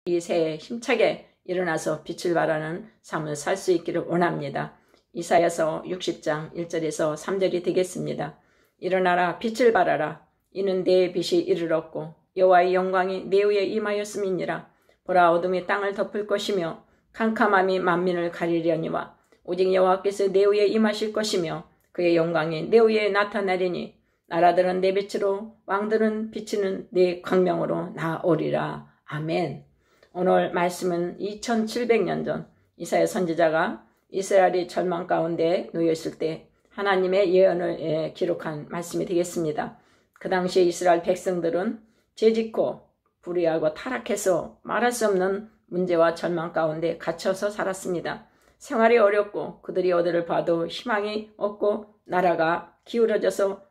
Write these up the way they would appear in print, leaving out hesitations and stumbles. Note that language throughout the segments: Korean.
이 새해 힘차게 일어나서 빛을 발하는 삶을 살 수 있기를 원합니다. 이사야서 60장 1절에서 3절이 되겠습니다. 일어나라 빛을 발하라. 이는 내 빛이 이르렀고 여호와의 영광이 내 위에 임하였음이니라. 보라 어둠이 땅을 덮을 것이며 캄캄함이 만민을 가리려니와 오직 여호와께서 내 위에 임하실 것이며 그의 영광이 내 위에 나타나리니 나라들은 내 빛으로 왕들은 비치는 내 광명으로 나오리라. 아멘. 오늘 말씀은 2700년 전 이사야 선지자가 이스라엘이 절망 가운데 놓여있을 때 하나님의 예언을 기록한 말씀이 되겠습니다. 그 당시에 이스라엘 백성들은 죄짓고 불의하고 타락해서 말할 수 없는 문제와 절망 가운데 갇혀서 살았습니다. 생활이 어렵고 그들이 어디를 봐도 희망이 없고 나라가 기울어져서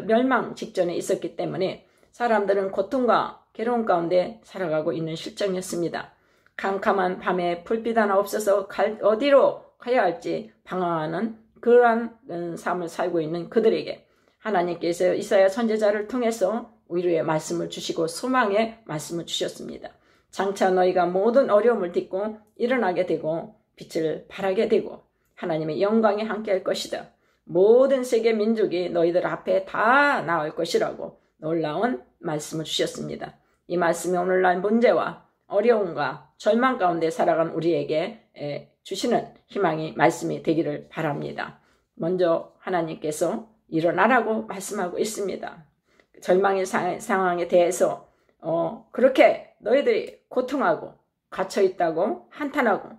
멸망 직전에 있었기 때문에 사람들은 고통과 괴로움 가운데 살아가고 있는 실정이었습니다. 캄캄한 밤에 불빛 하나 없어서 어디로 가야 할지 방황하는 그러한 삶을 살고 있는 그들에게 하나님께서 이사야 선지자를 통해서 위로의 말씀을 주시고 소망의 말씀을 주셨습니다. 장차 너희가 모든 어려움을 딛고 일어나게 되고 빛을 발하게 되고 하나님의 영광이 함께할 것이다. 모든 세계 민족이 너희들 앞에 다 나올 것이라고 놀라운 말씀을 주셨습니다. 이 말씀이 오늘날 문제와 어려움과 절망 가운데 살아간 우리에게 주시는 희망의 말씀이 되기를 바랍니다. 먼저 하나님께서 일어나라고 말씀하고 있습니다. 절망의 상황에 대해서 그렇게 너희들이 고통하고 갇혀있다고 한탄하고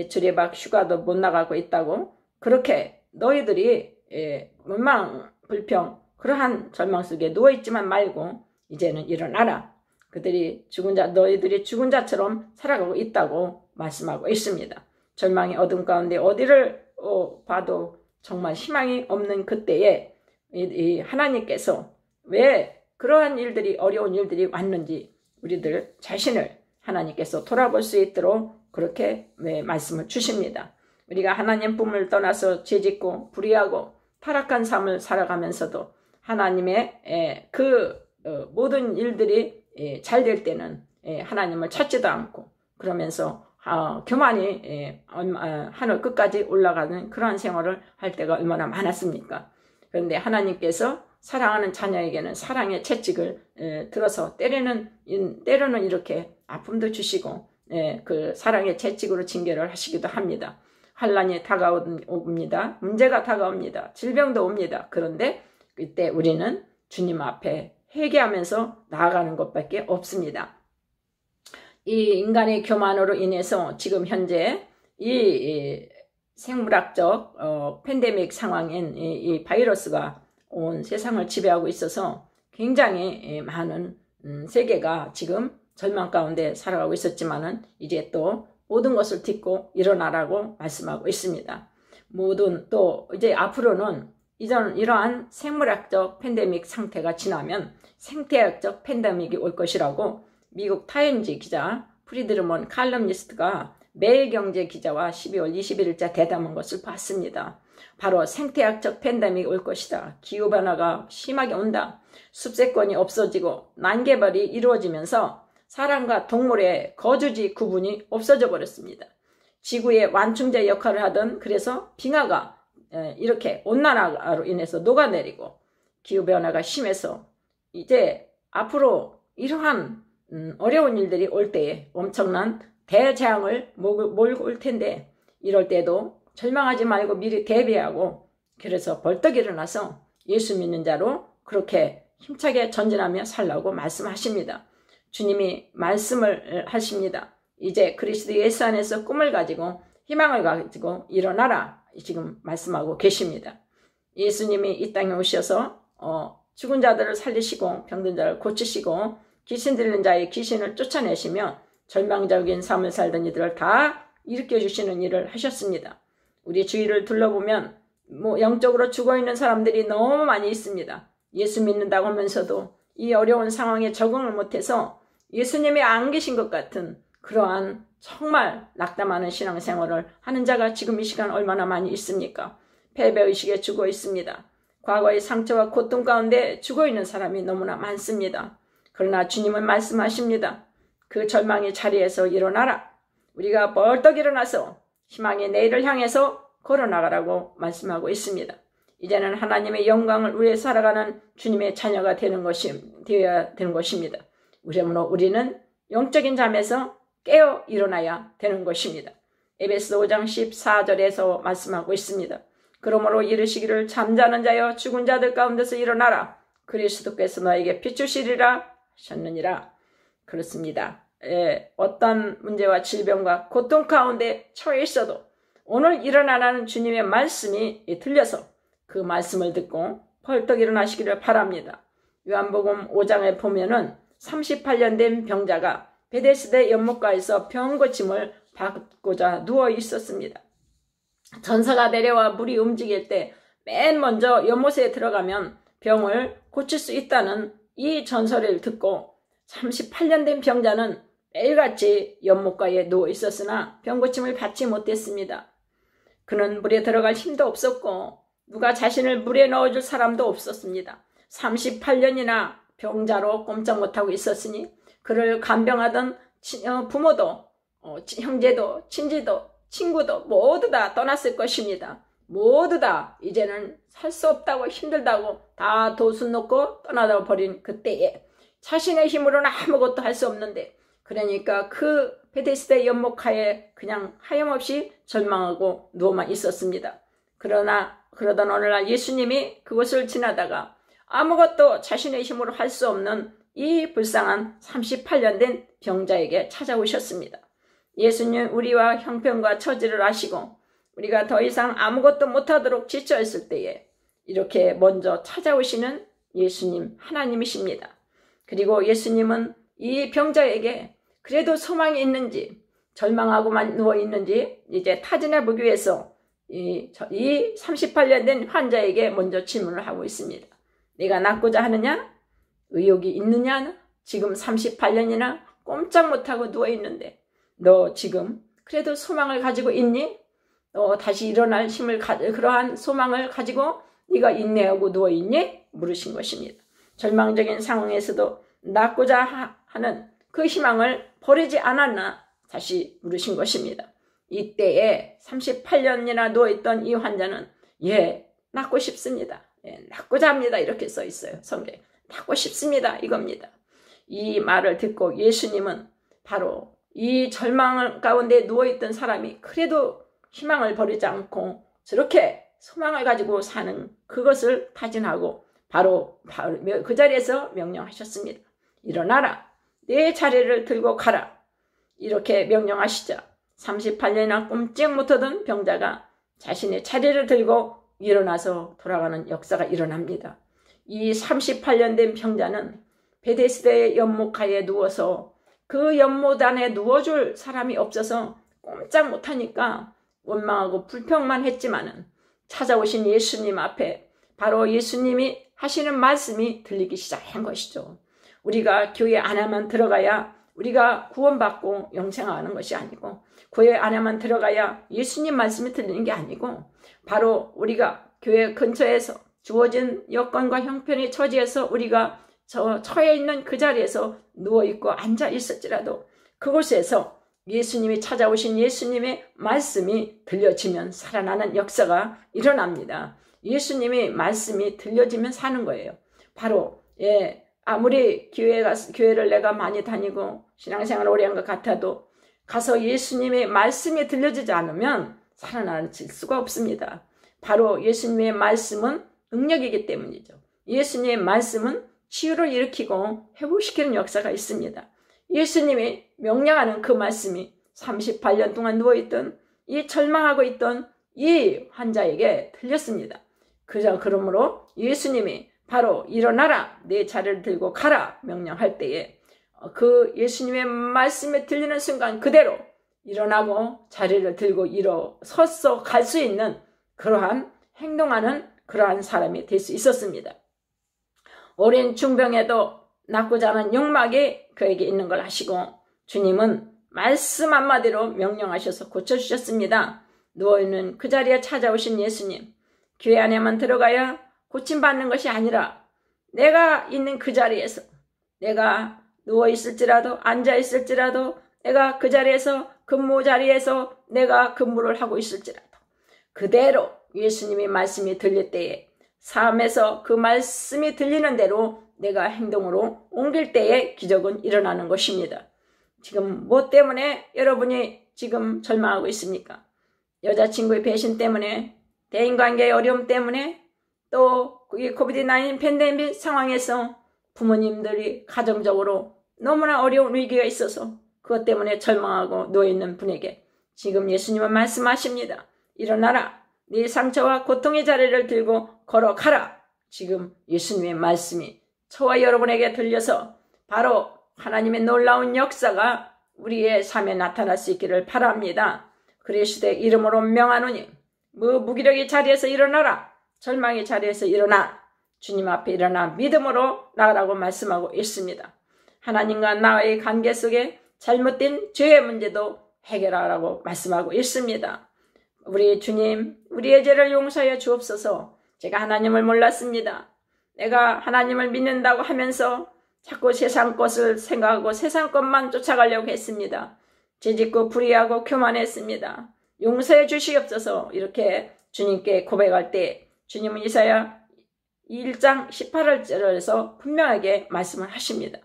주례박 휴가도 못 나가고 있다고 그렇게 너희들이 원망 불평 그러한 절망 속에 누워있지만 말고 이제는 일어나라. 그들이 너희들이 죽은 자처럼 살아가고 있다고 말씀하고 있습니다. 절망의 어둠 가운데 어디를 봐도 정말 희망이 없는 그때에 이 하나님께서 왜 그러한 일들이 어려운 일들이 왔는지 우리들 자신을 하나님께서 돌아볼 수 있도록 그렇게 말씀을 주십니다. 우리가 하나님 품을 떠나서 죄짓고 불의하고 타락한 삶을 살아가면서도 하나님의 모든 일들이 잘 될 때는 하나님을 찾지도 않고 그러면서 교만이 하늘 끝까지 올라가는 그러한 생활을 할 때가 얼마나 많았습니까? 그런데 하나님께서 사랑하는 자녀에게는 사랑의 채찍을 들어서 때로는 이렇게 아픔도 주시고 그 사랑의 채찍으로 징계를 하시기도 합니다. 환난이 다가옵니다. 문제가 다가옵니다. 질병도 옵니다. 그런데 그때 우리는 주님 앞에 회개하면서 나아가는 것밖에 없습니다. 이 인간의 교만으로 인해서 지금 현재 이 생물학적 팬데믹 상황인 이 바이러스가 온 세상을 지배하고 있어서 굉장히 많은 세계가 지금 절망 가운데 살아가고 있었지만은 이제 또 모든 것을 딛고 일어나라고 말씀하고 있습니다. 또 이제 앞으로는 이러한 생물학적 팬데믹 상태가 지나면 생태학적 팬데믹이 올 것이라고 미국 타임즈 기자 프리드먼 칼럼니스트가 매일경제 기자와 12월 21일자 대담한 것을 봤습니다. 바로 생태학적 팬데믹이 올 것이다. 기후변화가 심하게 온다. 숲세권이 없어지고 난개발이 이루어지면서 사람과 동물의 거주지 구분이 없어져 버렸습니다. 지구의 완충제 역할을 하던 그래서 빙하가 이렇게 온난화로 인해서 녹아내리고 기후변화가 심해서 이제 앞으로 이러한 어려운 일들이 올 때에 엄청난 대재앙을 몰고 올 텐데 이럴 때도 절망하지 말고 미리 대비하고 그래서 벌떡 일어나서 예수 믿는 자로 그렇게 힘차게 전진하며 살라고 말씀하십니다. 주님이 말씀을 하십니다. 이제 그리스도 예수 안에서 꿈을 가지고 희망을 가지고 일어나라 지금 말씀하고 계십니다. 예수님이 이 땅에 오셔서 죽은 자들을 살리시고 병든 자를 고치시고 귀신 들린 자의 귀신을 쫓아내시며 절망적인 삶을 살던 이들을 다 일으켜주시는 일을 하셨습니다. 우리 주위를 둘러보면 영적으로 죽어있는 사람들이 너무 많이 있습니다. 예수 믿는다고 하면서도 이 어려운 상황에 적응을 못해서 예수님이 안 계신 것 같은 그러한 정말 낙담하는 신앙생활을 하는 자가 지금 이 시간 얼마나 많이 있습니까? 패배의식에 죽어 있습니다. 과거의 상처와 고통 가운데 죽어있는 사람이 너무나 많습니다. 그러나 주님은 말씀하십니다. 그 절망의 자리에서 일어나라. 우리가 벌떡 일어나서 희망의 내일을 향해서 걸어나가라고 말씀하고 있습니다. 이제는 하나님의 영광을 위해 살아가는 주님의 자녀가 되어야 되는 것입니다. 그러므로 우리는 영적인 잠에서 깨어 일어나야 되는 것입니다. 에베소 5장 14절에서 말씀하고 있습니다. 그러므로 이르시기를 잠자는 자여 죽은 자들 가운데서 일어나라. 그리스도께서 너에게 비추시리라 하셨느니라. 그렇습니다. 어떤 문제와 질병과 고통 가운데 처해 있어도 오늘 일어나라는 주님의 말씀이 들려서 그 말씀을 듣고 벌떡 일어나시기를 바랍니다. 요한복음 5장에 보면은 38년 된 병자가 베데스다 연못가에서 병 고침을 받고자 누워 있었습니다. 전사가 내려와 물이 움직일 때 맨 먼저 연못에 들어가면 병을 고칠 수 있다는 이 전설을 듣고 38년 된 병자는 매일같이 연못가에 누워 있었으나 병 고침을 받지 못했습니다. 그는 물에 들어갈 힘도 없었고 누가 자신을 물에 넣어줄 사람도 없었습니다. 38년이나 병자로 꼼짝 못하고 있었으니 그를 간병하던 부모도 형제도 친지도 친구도 모두 다 떠났을 것입니다. 모두 다 이제는 살 수 없다고 힘들다고 다 도순 놓고 떠나다 버린 그때에 자신의 힘으로는 아무것도 할 수 없는데 그러니까 그 베데스다 연못가에 그냥 하염없이 절망하고 누워만 있었습니다. 그러던 어느 날 예수님이 그곳을 지나다가 아무것도 자신의 힘으로 할 수 없는 이 불쌍한 38년 된 병자에게 찾아오셨습니다. 예수님 우리와 형편과 처지를 아시고 우리가 더 이상 아무것도 못하도록 지쳐있을 때에 이렇게 먼저 찾아오시는 예수님 하나님이십니다. 그리고 예수님은 이 병자에게 그래도 소망이 있는지 절망하고만 누워있는지 이제 타진해 보기 위해서 이 38년 된 환자에게 먼저 질문을 하고 있습니다. 내가 낫고자 하느냐? 의욕이 있느냐? 지금 38년이나 꼼짝 못하고 누워있는데 너 지금 그래도 소망을 가지고 있니? 너 다시 일어날 힘을 그러한 소망을 가지고 네가 인내하고 누워있니? 물으신 것입니다. 절망적인 상황에서도 낫고자 하는 그 희망을 버리지 않았나? 다시 물으신 것입니다. 이때에 38년이나 누워있던 이 환자는 낫고 싶습니다. 낫고자 합니다. 이렇게 써 있어요. 성경에. 낫고 싶습니다. 이겁니다. 이 말을 듣고 예수님은 바로 이 절망 가운데 누워있던 사람이 그래도 희망을 버리지 않고 저렇게 소망을 가지고 사는 그것을 타진하고 바로 그 자리에서 명령하셨습니다. 일어나라. 내 자리를 들고 가라. 이렇게 명령하시자 38년이나 꼼짝 못하던 병자가 자신의 자리를 들고 일어나서 돌아가는 역사가 일어납니다. 이 38년 된 병자는 베데스다의 연못가에 누워서 그 연못 안에 누워줄 사람이 없어서 꼼짝 못하니까 원망하고 불평만 했지만은 찾아오신 예수님 앞에 바로 예수님이 하시는 말씀이 들리기 시작한 것이죠. 우리가 교회 안에만 들어가야 우리가 구원받고 영생하는 것이 아니고 교회 안에만 들어가야 예수님 말씀이 들리는 게 아니고 바로 우리가 교회 근처에서 주어진 여건과 형편의 처지에서 우리가 처해 있는 그 자리에서 누워있고 앉아 있을지라도 그곳에서 예수님이 찾아오신 예수님의 말씀이 들려지면 살아나는 역사가 일어납니다. 예수님의 말씀이 들려지면 사는 거예요. 바로 아무리 교회를 내가 많이 다니고 신앙생활 오래 한 것 같아도 가서 예수님의 말씀이 들려지지 않으면 살아날 수가 없습니다. 바로 예수님의 말씀은 능력이기 때문이죠. 예수님의 말씀은 치유를 일으키고 회복시키는 역사가 있습니다. 예수님이 명령하는 그 말씀이 38년 동안 누워있던 이 절망하고 있던 이 환자에게 들렸습니다. 그러므로 예수님이 바로 일어나라 내 자리를 들고 가라 명령할 때에 그 예수님의 말씀에 들리는 순간 그대로 일어나고 자리를 들고 일어서서 갈 수 있는 그러한 행동하는 그러한 사람이 될 수 있었습니다. 오랜 중병에도 낫고자 하는 욕망이 그에게 있는 걸 아시고 주님은 말씀 한마디로 명령하셔서 고쳐주셨습니다. 누워있는 그 자리에 찾아오신 예수님, 교회 안에만 들어가야 고침받는 것이 아니라 내가 있는 그 자리에서 내가 누워있을지라도 앉아있을지라도 내가 그 자리에서 근무 자리에서 내가 근무를 하고 있을지라도 그대로 예수님의 말씀이 들릴 때에 삶에서 그 말씀이 들리는 대로 내가 행동으로 옮길 때에 기적은 일어나는 것입니다. 지금 뭐 때문에 여러분이 지금 절망하고 있습니까? 여자친구의 배신 때문에, 대인관계의 어려움 때문에, 또 이 코비드-19 팬데믹 상황에서 부모님들이 가정적으로 너무나 어려운 위기가 있어서 그것 때문에 절망하고 놓여있는 분에게 지금 예수님은 말씀하십니다. 일어나라. 네 상처와 고통의 자리를 들고 걸어가라. 지금 예수님의 말씀이 저와 여러분에게 들려서 바로 하나님의 놀라운 역사가 우리의 삶에 나타날 수 있기를 바랍니다. 그리스도의 이름으로 명하노니 무기력의 자리에서 일어나라. 절망의 자리에서 일어나. 주님 앞에 일어나 믿음으로 나가라고 말씀하고 있습니다. 하나님과 나의 관계 속에 잘못된 죄의 문제도 해결하라고 말씀하고 있습니다. 우리 주님, 우리의 죄를 용서하여 주옵소서. 제가 하나님을 몰랐습니다. 내가 하나님을 믿는다고 하면서 자꾸 세상 것을 생각하고 세상 것만 쫓아가려고 했습니다. 죄짓고 불의하고 교만했습니다. 용서해 주시옵소서. 이렇게 주님께 고백할 때 주님은 이사야 1장 18절에서 분명하게 말씀을 하십니다.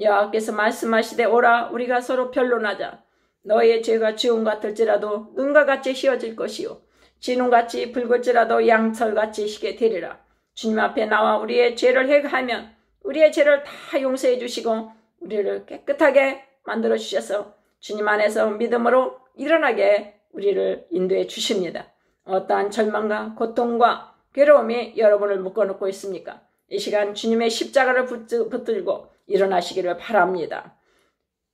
여호와께서 말씀하시되 오라 우리가 서로 변론하자. 너의 죄가 지옥 같을지라도 눈과 같이 휘어질 것이요 진홍같이 붉을지라도 양털같이 희게 되리라. 주님 앞에 나와 우리의 죄를 회개하면 우리의 죄를 다 용서해 주시고 우리를 깨끗하게 만들어 주셔서 주님 안에서 믿음으로 일어나게 우리를 인도해 주십니다. 어떠한 절망과 고통과 괴로움이 여러분을 묶어놓고 있습니까? 이 시간 주님의 십자가를 붙들고 일어나시기를 바랍니다.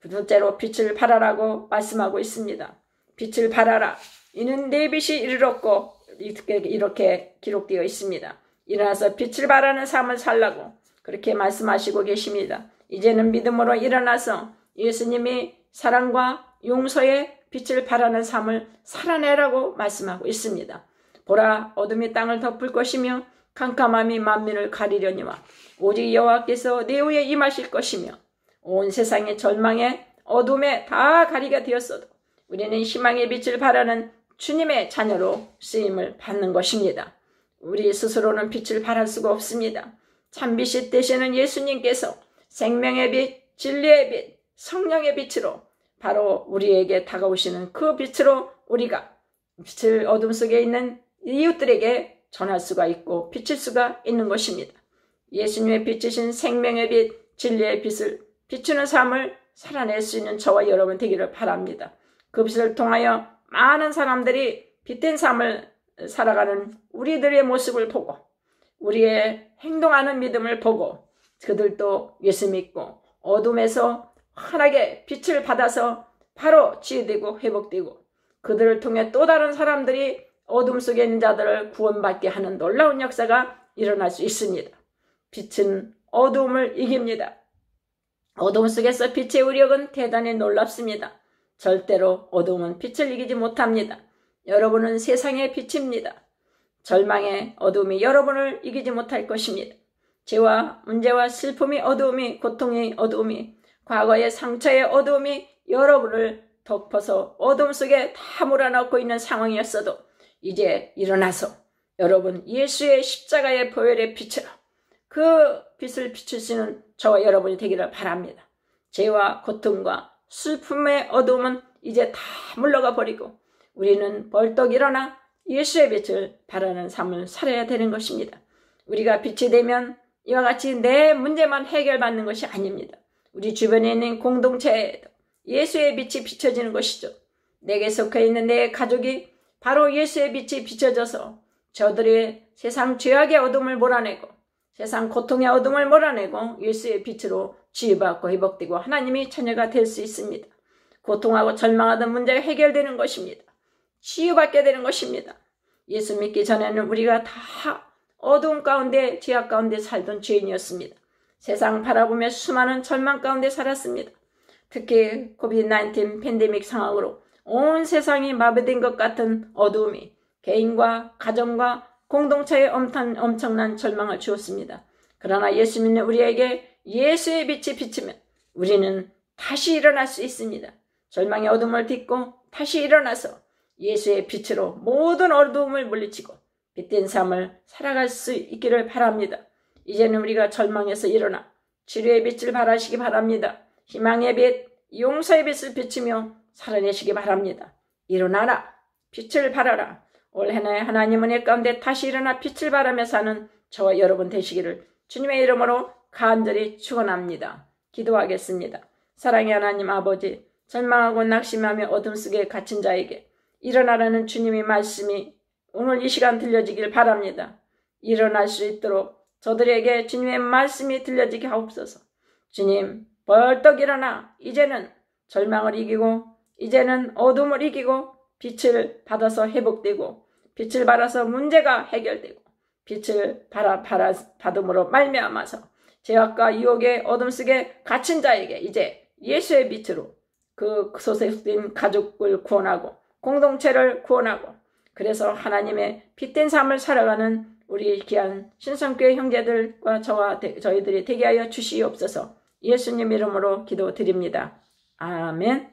둘째로 빛을 발하라고 말씀하고 있습니다. 빛을 발하라. 이는 내 빛이 이르렀고 이렇게 기록되어 있습니다. 일어나서 빛을 발하는 삶을 살라고 그렇게 말씀하시고 계십니다. 이제는 믿음으로 일어나서 예수님이 사랑과 용서의 빛을 발하는 삶을 살아내라고 말씀하고 있습니다. 보라 어둠이 땅을 덮을 것이며 캄캄함이 만민을 가리려니와 오직 여호와께서 내 위에 임하실 것이며 온 세상의 절망에 어둠에 다 가리게 되었어도 우리는 희망의 빛을 발하는 주님의 자녀로 쓰임을 받는 것입니다. 우리 스스로는 빛을 발할 수가 없습니다. 참빛이 되시는 예수님께서 생명의 빛, 진리의 빛, 성령의 빛으로 바로 우리에게 다가오시는 그 빛으로 우리가 빛을 어둠 속에 있는 이웃들에게 전할 수가 있고 비칠 수가 있는 것입니다. 예수님의 빛이신 생명의 빛, 진리의 빛을 비추는 삶을 살아낼 수 있는 저와 여러분 되기를 바랍니다. 그 빛을 통하여 많은 사람들이 빛된 삶을 살아가는 우리들의 모습을 보고 우리의 행동하는 믿음을 보고 그들도 예수 믿고 어둠에서 환하게 빛을 받아서 바로 치유되고 회복되고 그들을 통해 또 다른 사람들이 어둠 속에 있는 자들을 구원받게 하는 놀라운 역사가 일어날 수 있습니다. 빛은 어둠을 이깁니다. 어둠 속에서 빛의 위력은 대단히 놀랍습니다. 절대로 어둠은 빛을 이기지 못합니다. 여러분은 세상의 빛입니다. 절망의 어둠이 여러분을 이기지 못할 것입니다. 죄와 문제와 슬픔의 어둠이 고통의 어둠이 과거의 상처의 어둠이 여러분을 덮어서 어둠 속에 다 몰아넣고 있는 상황이었어도 이제 일어나서 여러분 예수의 십자가의 보혈의 빛으로 그 빛을 비추시는 저와 여러분이 되기를 바랍니다. 죄와 고통과 슬픔의 어둠은 이제 다 물러가 버리고 우리는 벌떡 일어나 예수의 빛을 바라는 삶을 살아야 되는 것입니다. 우리가 빛이 되면 이와 같이 내 문제만 해결받는 것이 아닙니다. 우리 주변에 있는 공동체에도 예수의 빛이 비춰지는 것이죠. 내게 속해 있는 내 가족이 바로 예수의 빛이 비춰져서 저들의 세상 죄악의 어둠을 몰아내고 세상 고통의 어둠을 몰아내고 예수의 빛으로 치유받고 회복되고 하나님의 자녀가 될 수 있습니다. 고통하고 절망하던 문제가 해결되는 것입니다. 치유받게 되는 것입니다. 예수 믿기 전에는 우리가 다 어두운 가운데 죄악 가운데 살던 죄인이었습니다. 세상 바라보며 수많은 절망 가운데 살았습니다. 특히 코비드-19 팬데믹 상황으로 온 세상이 마비된 것 같은 어두움이 개인과 가정과 공동체에 엄청난 절망을 주었습니다. 그러나 예수 믿는 우리에게 예수의 빛이 비치면 우리는 다시 일어날 수 있습니다. 절망의 어둠을 딛고 다시 일어나서 예수의 빛으로 모든 어두움을 물리치고 빛된 삶을 살아갈 수 있기를 바랍니다. 이제는 우리가 절망에서 일어나 치료의 빛을 발하시기 바랍니다. 희망의 빛, 용서의 빛을 비추며 살아내시기 바랍니다. 일어나라, 빛을 발하라. 올해는 하나님 은혜 가운데 다시 일어나 빛을 발하며 사는 저와 여러분 되시기를 주님의 이름으로 간절히 축원합니다. 기도하겠습니다. 사랑의 하나님 아버지, 절망하고 낙심하며 어둠 속에 갇힌 자에게 일어나라는 주님의 말씀이 오늘 이 시간 들려지길 바랍니다. 일어날 수 있도록 저들에게 주님의 말씀이 들려지게 하옵소서. 주님, 벌떡 일어나 이제는 절망을 이기고 이제는 어둠을 이기고 빛을 받아서 회복되고 빛을 받아서 문제가 해결되고 빛을 받음으로 말미암아서 죄악과 유혹의 어둠 속에 갇힌 자에게 이제 예수의 빛으로 그 소속된 가족을 구원하고 공동체를 구원하고 그래서 하나님의 빛된 삶을 살아가는 우리 귀한 신성교회 형제들과 저희들이 되게 하여 주시옵소서. 예수님 이름으로 기도드립니다. 아멘.